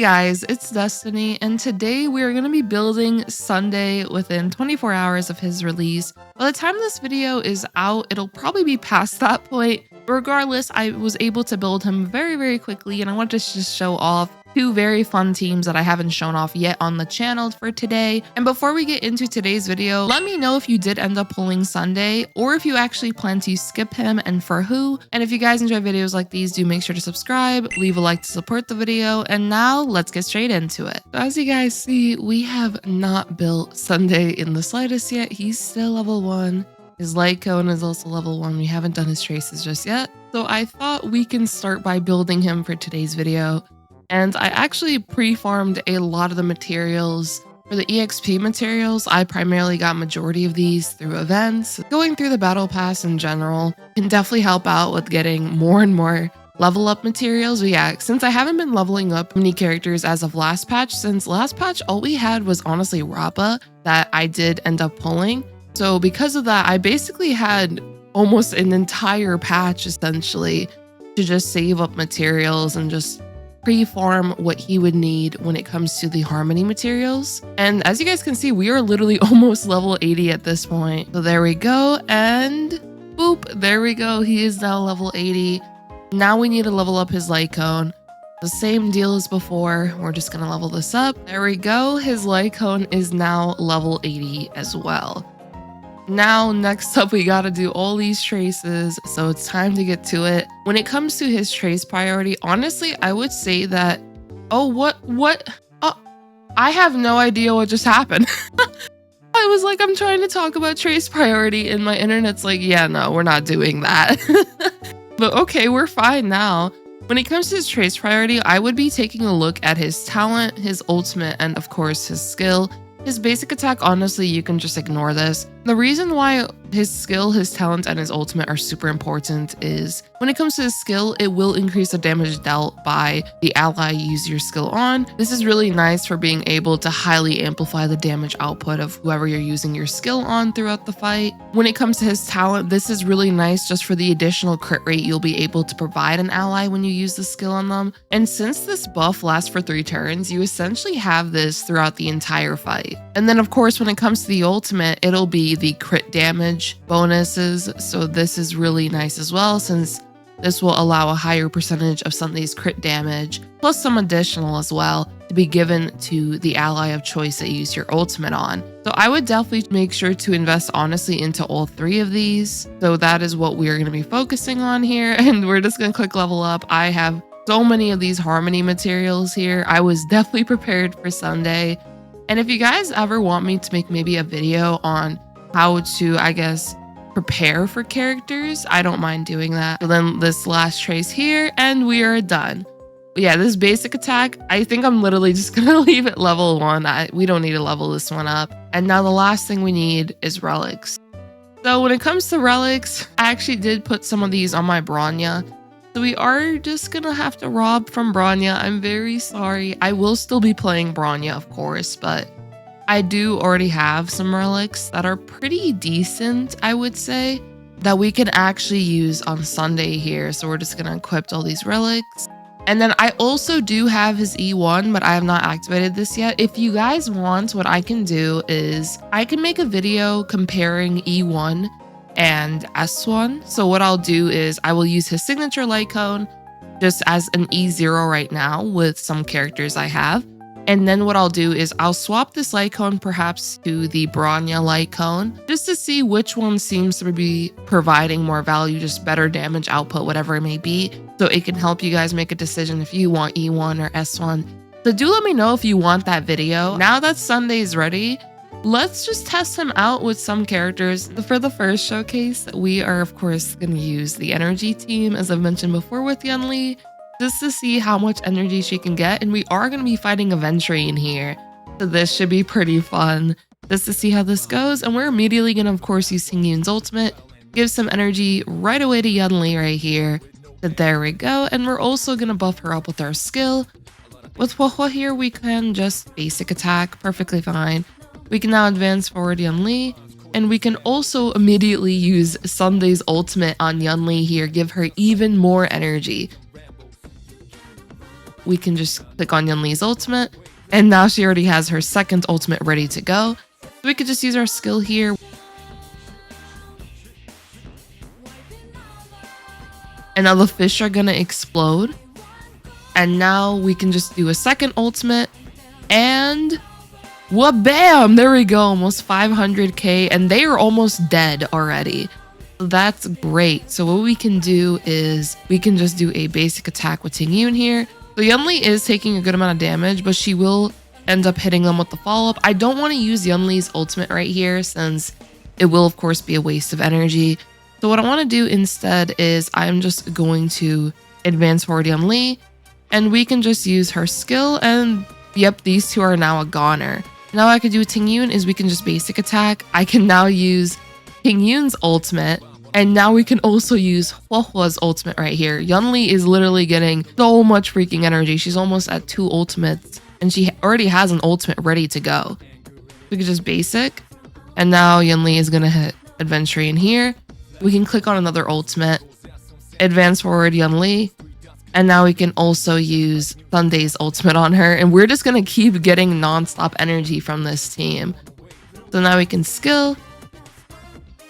Hey guys, it's Destiny, and today we are going to be building Sunday within 24 hours of his release. By the time this video is out, it'll probably be past that point. Regardless, I was able to build him very quickly, and I wanted to just show off two very fun teams that I haven't shown off yet on the channel for today. And before we get into today's video, let me know if you did end up pulling Sunday or if you actually plan to skip him and for who. And if you guys enjoy videos like these, do make sure to subscribe, leave a like to support the video. And now let's get straight into it. So as you guys see, we have not built Sunday in the slightest yet. He's still level 1. His light cone is also level 1. We haven't done his traces just yet. So I thought we can start by building him for today's video. And I actually pre-farmed a lot of the materials. For the EXP materials, I primarily got majority of these through events. Going through the battle pass in general can definitely help out with getting more and more level up materials. But yeah, since I haven't been leveling up many characters as of last patch, since last patch all we had was honestly Rappa that I did end up pulling. So because of that, I basically had almost an entire patch essentially to just save up materials and just pre-farm what he would need when it comes to the harmony materials. And as you guys can see, we are literally almost level 80 at this point. So there we go, and boop, there we go. He is now level 80. Now we need to level up his light cone. The same deal as before. We're just gonna level this up. There we go. His light cone is now level 80 as well. Now, next up, we gotta do all these traces, so it's time to get to it. When it comes to his trace priority, honestly, I would say that, oh, I have no idea what just happened. I was like, I'm trying to talk about trace priority, and my internet's like, yeah, no, we're not doing that. But okay, we're fine now. When it comes to his trace priority, I would be taking a look at his talent, his ultimate, and of course, his skill. His basic attack, honestly, you can just ignore this. The reason why his skill, his talent, and his ultimate are super important is when it comes to his skill, it will increase the damage dealt by the ally you use your skill on. This is really nice for being able to highly amplify the damage output of whoever you're using your skill on throughout the fight. When it comes to his talent, this is really nice just for the additional crit rate you'll be able to provide an ally when you use the skill on them. And since this buff lasts for 3 turns, you essentially have this throughout the entire fight. And then of course, when it comes to the ultimate, it'll be the crit damage bonuses. So this is really nice as well, since this will allow a higher percentage of Sunday's crit damage, plus some additional as well, to be given to the ally of choice that you use your ultimate on. So I would definitely make sure to invest honestly into all 3 of these. So that is what we are going to be focusing on here. And we're just going to click level up. I have so many of these harmony materials here. I was definitely prepared for Sunday. And if you guys ever want me to make maybe a video on how to, I guess, prepare for characters, I don't mind doing that. So then this last trace here, and we are done. But yeah, this basic attack, I think I'm literally just gonna leave it level 1. We don't need to level this one up. And now the last thing we need is relics. So when it comes to relics, I actually did put some of these on my Bronya. So we are just gonna have to rob from Bronya. I'm very sorry. I will still be playing Bronya, of course, but I do already have some relics that are pretty decent, I would say, that we can actually use on Sunday here. So we're just gonna equip all these relics. And then I also do have his E1, but I have not activated this yet. If you guys want, what I can do is I can make a video comparing E1 and S1. So what I'll do is I will use his signature light cone just as an E0 right now with some characters I have. And then what I'll do is I'll swap this light cone perhaps to the Bronya light cone just to see which one seems to be providing more value, just better damage output, whatever it may be. So it can help you guys make a decision if you want E1 or S1. So do let me know if you want that video. Now that Sunday is ready, let's just test him out with some characters. For the first showcase, we are of course going to use the energy team, as I've mentioned before with Yunli, just to see how much energy she can get. And we are going to be fighting a Ventrain here. So this should be pretty fun just to see how this goes. And we're immediately going to of course use Tingyun's ultimate, give some energy right away to Yunli right here. So there we go. And we're also going to buff her up with our skill. With Huohuo here, we can just basic attack, perfectly fine. We can now advance forward Yunli, and we can also immediately use Sunday's ultimate on Yunli here, give her even more energy. we can just click on Yunli's ultimate. And now she already has her second ultimate ready to go. So we could just use our skill here. And now the fish are gonna explode. And now we can just do a second ultimate. And wha-bam! There we go, almost 500k. And they are almost dead already. So that's great. So what we can do is we can just do a basic attack with Tingyun here. So Yunli is taking a good amount of damage, but she will end up hitting them with the follow-up. I don't want to use Yunli's ultimate right here since it will, of course, be a waste of energy. So what I want to do instead is I'm just going to advance forward Yunli, and we can just use her skill, and yep, these two are now a goner. Now what I could do with Tingyun is we can just basic attack. I can now use Tingyun's ultimate, and now we can also use Huohuo's ultimate right here. Yunli is literally getting so much freaking energy. She's almost at 2 ultimates, and she already has an ultimate ready to go. We could just basic, and now Yunli is going to hit Adventuring here. We can click on another ultimate, advance forward Yunli, and now we can also use Sunday's ultimate on her, and we're just going to keep getting non-stop energy from this team. So now we can skill,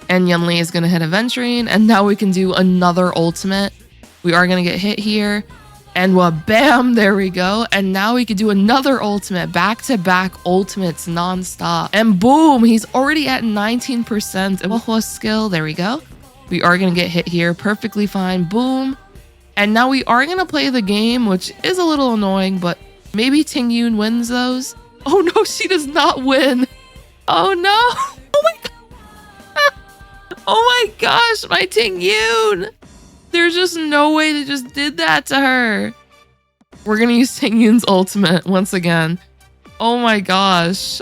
and Yunli is going to hit Adventuring, and now we can do another ultimate. We are going to get hit here, and bam, there we go. And now we could do another ultimate, back-to-back ultimates non-stop. And boom, he's already at 19%. Huohuo skill, there we go. We are going to get hit here, perfectly fine, boom. And now we are going to play the game, which is a little annoying, but maybe Tingyun wins those. Oh no, she does not win. Oh no. Oh my god. Oh my gosh, my Tingyun. There's just no way they just did that to her. We're going to use Tingyun's ultimate once again. Oh my gosh.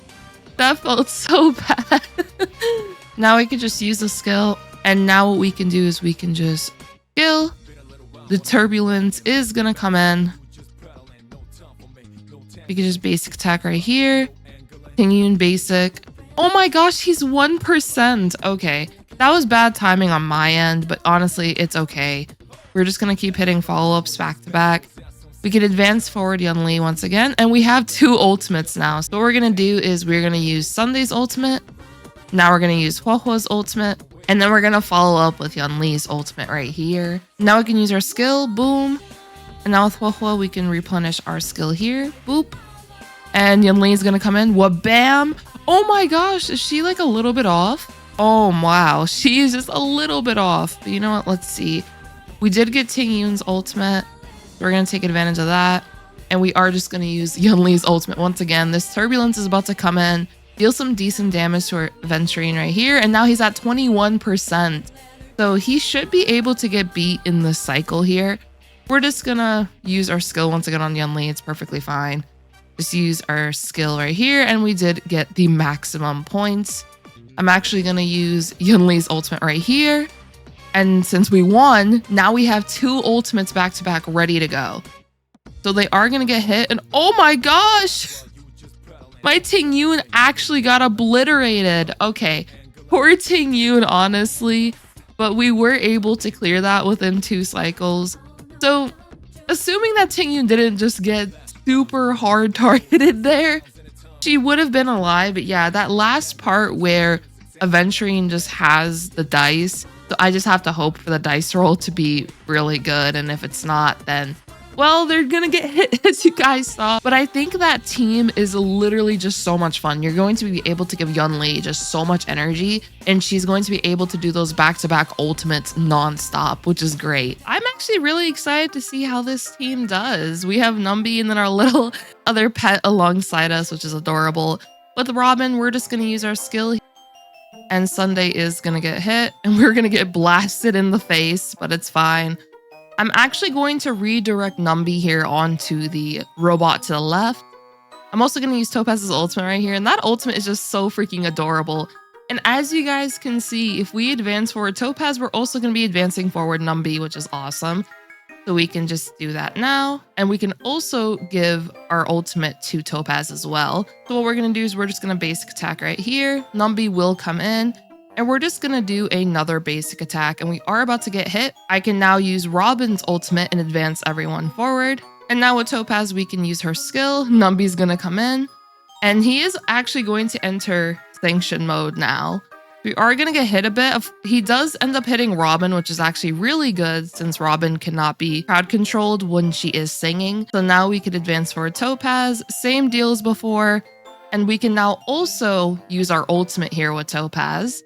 That felt so bad. Now we can just use the skill. And now what we can do is we can just skill. The turbulence is going to come in. We can just basic attack right here. Tingyun basic. Oh my gosh, he's 1%. Okay. That was bad timing on my end, but honestly, it's okay. We're just going to keep hitting follow-ups back to back. We can advance forward Yunli once again, and we have 2 ultimates now. So what we're going to do is we're going to use Sunday's ultimate. Now we're going to use Huohuo's ultimate, and then we're going to follow up with Yunli's ultimate right here. Now we can use our skill, boom. And now with Huohuo, we can replenish our skill here, boop. And Yunli is going to come in, wha-bam. Oh my gosh, is she like a little bit off? Oh, wow. She's just a little bit off. But you know what? Let's see. We did get Tingyun's ultimate. We're going to take advantage of that. And we are just going to use Yunli's ultimate once again. This turbulence is about to come in. Deal some decent damage to our Adventuring right here. And now he's at 21%. So he should be able to get beat in the cycle here. We're just going to use our skill once again on Yunli. It's perfectly fine. Just use our skill right here. And we did get the maximum points. I'm actually going to use Yunli's ultimate right here. And since we won, now we have 2 ultimates back to back ready to go. So they are going to get hit. And oh my gosh, my Tingyun actually got obliterated. Okay, poor Tingyun, honestly. But we were able to clear that within 2 cycles. So assuming that Tingyun didn't just get super hard targeted there, she would have been alive. But yeah, that last part where Adventuring just has the dice, so I just have to hope for the dice roll to be really good. And if it's not, then, well, they're gonna get hit, as you guys saw. But I think that team is literally just so much fun. You're going to be able to give Yunli just so much energy, and she's going to be able to do those back-to-back ultimates non-stop, which is great. I'm actually really excited to see how this team does. We have Numby and then our little other pet alongside us, which is adorable. With Robin, we're just gonna use our skill, and Sunday is gonna get hit, and we're gonna get blasted in the face, but it's fine. I'm actually going to redirect Numby here onto the robot to the left. I'm also going to use Topaz's ultimate right here, and that ultimate is just so freaking adorable. And as you guys can see, if we advance forward Topaz, we're also going to be advancing forward Numby, which is awesome. So we can just do that now. And we can also give our ultimate to Topaz as well. So what we're going to do is we're just going to basic attack right here. Numby will come in. And we're just going to do another basic attack, and we are about to get hit. I can now use Robin's ultimate and advance everyone forward. And now with Topaz, we can use her skill. Numby's gonna come in, and he is actually going to enter sanction mode now. We are gonna get hit a bit. He does end up hitting Robin, which is actually really good since Robin cannot be crowd controlled when she is singing. So now we could advance forward Topaz, same deal as before. And we can now also use our ultimate here with Topaz.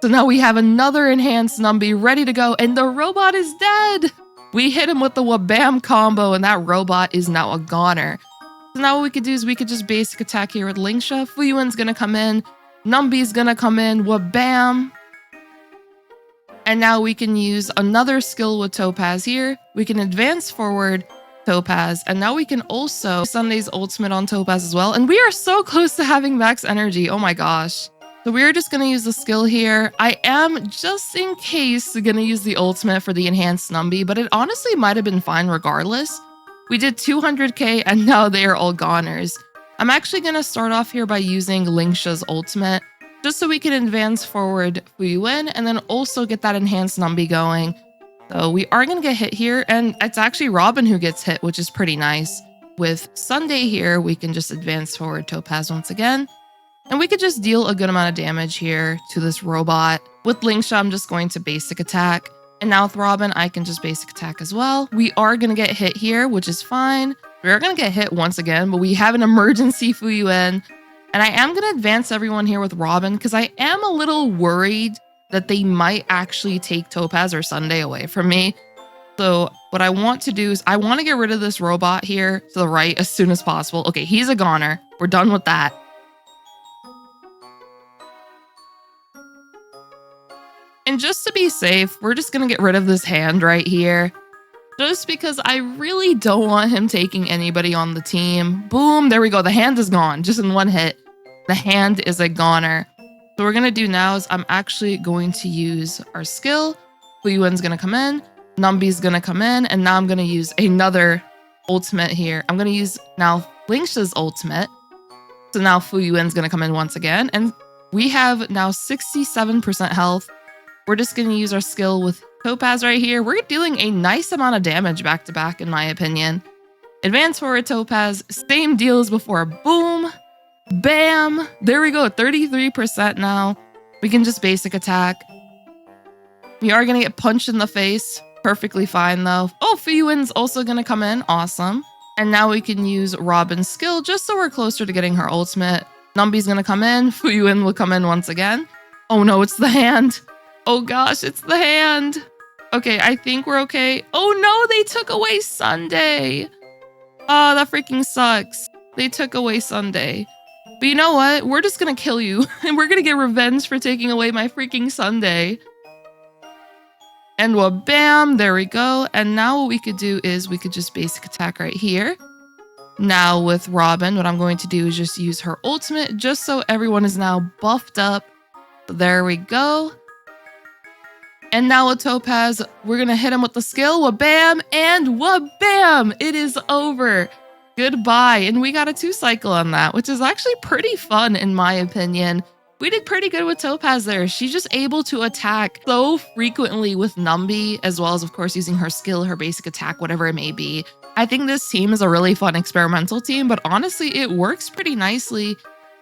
So now we have another enhanced Numby ready to go, and the robot is dead. We hit him with the Wabam combo, and that robot is now a goner. So now what we could do is we could just basic attack here with Lingsha. Fuyuan's gonna come in, Numby's gonna come in, Wabam. And now we can use another skill with Topaz here. We can advance forward Topaz, and now we can also Sunday's ultimate on Topaz as well. And we are so close to having max energy. Oh my gosh. So we're just going to use the skill here. I am just in case going to use the ultimate for the enhanced Numby, but it honestly might have been fine regardless. We did 200k and now they are all goners. I'm actually going to start off here by using Lingsha's ultimate just so we can advance forward Fuyuan and then also get that enhanced Numby going. So we are going to get hit here, and it's actually Robin who gets hit, which is pretty nice. With Sunday here, we can just advance forward Topaz once again, and we could just deal a good amount of damage here to this robot. With Lingsha, I'm just going to basic attack, and now with Robin, I can just basic attack as well. We are going to get hit here, which is fine. We are going to get hit once again, but we have an emergency Fuyuan, and I am going to advance everyone here with Robin because I am a little worried that they might actually take Topaz or Sunday away from me. So what I want to do is I want to get rid of this robot here to the right as soon as possible. Okay, he's a goner. We're done with that. And just to be safe, we're just going to get rid of this hand right here. Just because I really don't want him taking anybody on the team. Boom, there we go. The hand is gone just in one hit. The hand is a goner. So what we're going to do now is I'm actually going to use our skill. Fuyuan's going to come in. Numby's going to come in. And now I'm going to use another ultimate here. I'm going to use now Lingsha's ultimate. So now Fuyuan's going to come in once again. And we have now 67% health. We're just going to use our skill with Topaz right here. We're dealing a nice amount of damage back to back, in my opinion. Advance forward Topaz. Same deal as before. Boom. Bam! There we go, 33% now. We can just basic attack. We are going to get punched in the face. Perfectly fine, though. Oh, Fuyuan's also going to come in. Awesome. And now we can use Robin's skill just so we're closer to getting her ultimate. Numby's going to come in. Fuyuan will come in once again. Oh no, it's the hand. Oh gosh, it's the hand. Okay, I think we're okay. Oh no, they took away Sunday. Oh, that freaking sucks. They took away Sunday. But you know what? We're just gonna kill you. And we're gonna get revenge for taking away my freaking Sunday. And well, bam, there we go. And now what we could do is we could just basic attack right here. Now with Robin, what I'm going to do is just use her ultimate just so everyone is now buffed up. There we go. And now with Topaz, we're gonna hit him with the skill. Wabam and wabam! It is over. Goodbye. And we got a 2-cycle on that, which is actually pretty fun in my opinion. We did pretty good with Topaz there. She's just able to attack so frequently with Numby, as well as, of course, using her skill, her basic attack, whatever it may be. I think this team is a really fun experimental team, but honestly, it works pretty nicely,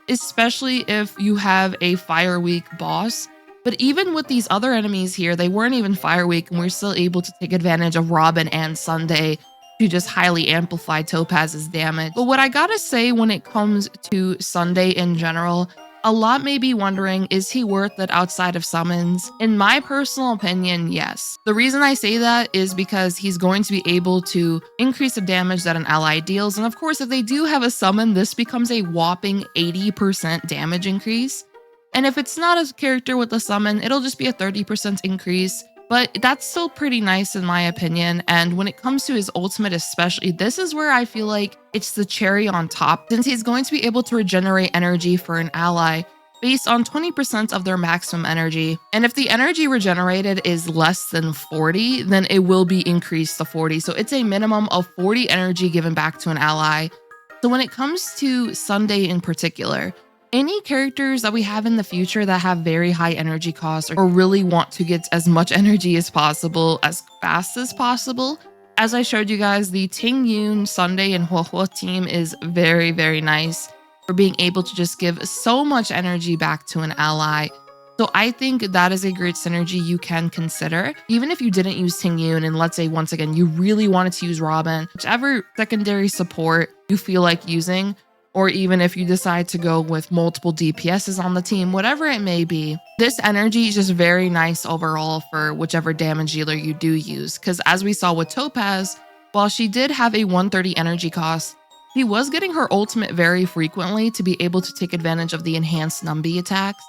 especially if you have a Fire Weak boss. But even with these other enemies here, they weren't even Fire Weak, and we're still able to take advantage of Robin and Sunday to just highly amplify Topaz's damage. But what I gotta say when it comes to Sunday in general, a lot may be wondering, is he worth it outside of summons? In my personal opinion, yes. The reason I say that is because he's going to be able to increase the damage that an ally deals. And of course, if they do have a summon, this becomes a whopping 80% damage increase. And if it's not a character with a summon, it'll just be a 30% increase. But that's still pretty nice in my opinion. And when it comes to his ultimate especially, this is where I feel like it's the cherry on top, since he's going to be able to regenerate energy for an ally based on 20% of their maximum energy. And if the energy regenerated is less than 40, then it will be increased to 40. So it's a minimum of 40 energy given back to an ally. So when it comes to Sunday in particular, any characters that we have in the future that have very high energy costs or really want to get as much energy as possible, as fast as possible, As I showed you guys, the Tingyun, Sunday, and Huohuo team is very, very nice for being able to just give so much energy back to an ally. So I think that is a great synergy you can consider. Even if you didn't use Tingyun and let's say once again, you really wanted to use Robin, whichever secondary support you feel like using, or even if you decide to go with multiple DPSs on the team, whatever it may be, this energy is just very nice overall for whichever damage dealer you do use. Because as we saw with Topaz, while she did have a 130 energy cost, she was getting her ultimate very frequently to be able to take advantage of the enhanced Numbi attacks.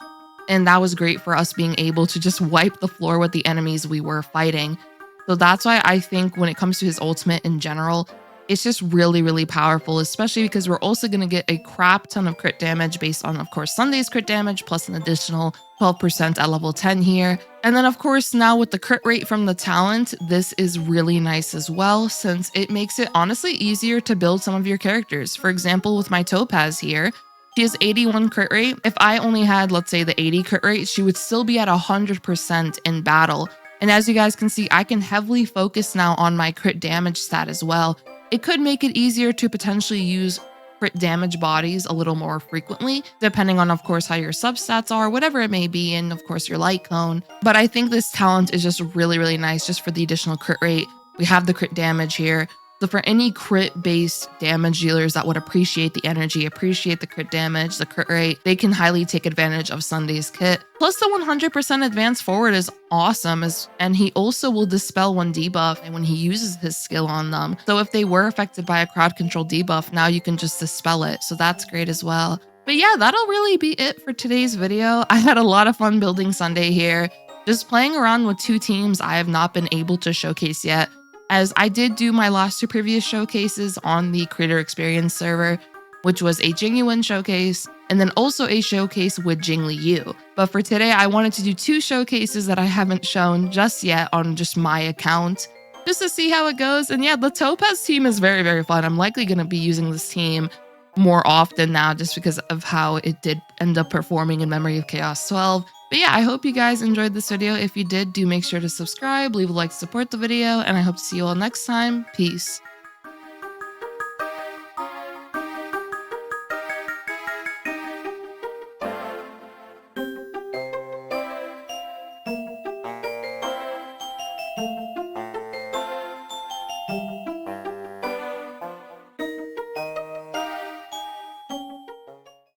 And that was great for us being able to just wipe the floor with the enemies we were fighting. So that's why I think when it comes to his ultimate in general, it's just really, really powerful, especially because we're also going to get a crap ton of crit damage based on, of course, Sunday's crit damage, plus an additional 12% at level 10 here. And then, of course, now with the crit rate from the talent, this is really nice as well, since it makes it honestly easier to build some of your characters. For example, with my Topaz here, she has 81 crit rate. If I only had, let's say, the 80 crit rate, she would still be at 100% in battle. And as you guys can see, I can heavily focus now on my crit damage stat as well. It could make it easier to potentially use crit damage bodies a little more frequently, depending on, of course, how your substats are, whatever it may be, and of course your light cone. But I think this talent is just really, really nice just for the additional crit rate. We have the crit damage here. So for any crit-based damage dealers that would appreciate the energy, appreciate the crit damage, the crit rate, they can highly take advantage of Sunday's kit. Plus the 100% advance forward is awesome, and he also will dispel one debuff when he uses his skill on them. So if they were affected by a crowd control debuff, now you can just dispel it. So that's great as well. But yeah, that'll really be it for today's video. I had a lot of fun building Sunday here. Just playing around with two teams I have not been able to showcase yet, as I did do my last two previous showcases on the Creator Experience server, which was a Tingyun showcase, and then also a showcase with Jingli Yu. But for today, I wanted to do two showcases that I haven't shown just yet on just my account, just to see how it goes. And yeah, the Topaz team is very, very fun. I'm likely going to be using this team more often now just because of how it did end up performing in Memory of Chaos 12. But yeah, I hope you guys enjoyed this video. If you did, do make sure to subscribe, leave a like, support the video, and I hope to see you all next time. Peace.